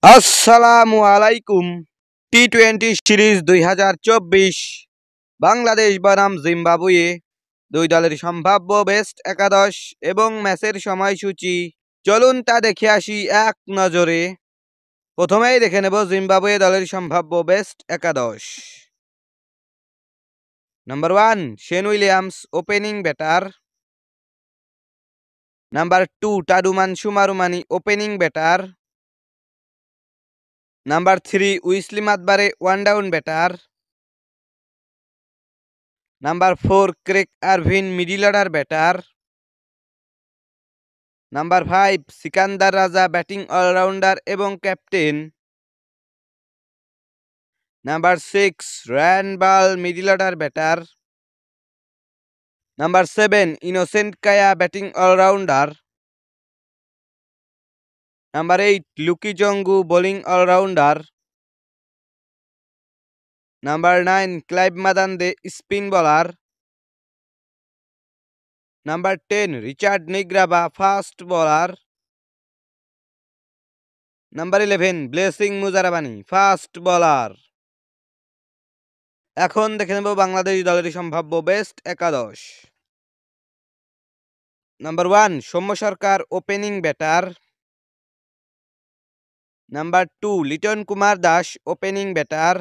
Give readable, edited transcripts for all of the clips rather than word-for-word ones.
আসসালামু আলাইকুম। টি-20 সিরিজ 2024 বাংলাদেশ বনাম জিম্বাবুয়ে দুই দলের সম্ভাব্য বেস্ট একাদশ এবং ম্যাচের সময়সূচি চলুন তা দেখে আসি এক নজরে। প্রথমেই দেখে নেব জিম্বাবুয়ে দলের সম্ভাব্য বেস্ট একাদশ। Number 1 Shane Williams opening batter. Number 2 Tadiwanashe Marumani opening batter. Number 3 Wessly Madhevere one down batter. Number 4 Craig Ervine middle order batter. Number 5 Sikandar Raza batting allrounder এবং captain. Number 6 Ryan Burl middle order batter. Number 7 Innocent Kaia batting allrounder. Number 8 Luke Jongwe bowling allrounder. Number 9 Clive Madande spin bowler. Number 10 Richard Ngarava fast bowler. Number 11 Blessing Muzarabani fast bowler. এখন দেখে নেব বাংলাদেশ দলের সম্ভাব্য best একাদশ। Number 1 Soumya Sarkar opening batter. Number 2 Liton Kumar Das opening batter.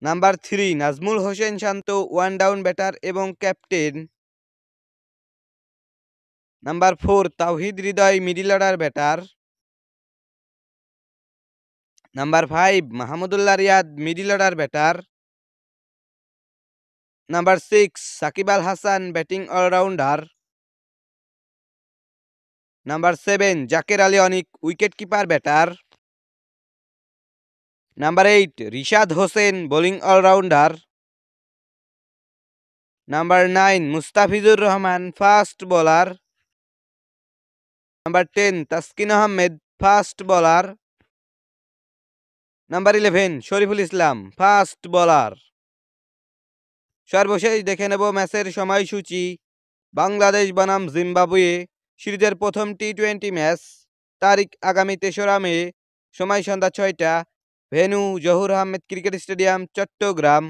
Number 3 Najmul Hossain Shanto one down batter এবং captain. Number 4 Towhid Hridoy middle order batter. Number 5 Mahmudullah Riyad middle order batter. Number 6 Shakib Al Hasan batting allrounder. Number 7 Jaker Ali Anik wicket keeper batter. Number 8 Rishad Hossain bowling allrounder. Number 9 Mustafizur Rahman fast bowler. Number 10 Taskin Ahmed fast bowler. Number 11 Shoriful Islam fast bowler. সর্বশেষ দেখে নেব ম্যাচের সময়সূচি। বাংলাদেশ বনাম Zimbabwe সিরিজের প্রথম টি-20 match, তারিখ আগামী 3রা মে, সময় সন্ধ্যা 6টা, venue Zahur Ahmed cricket stadium, Chittagong.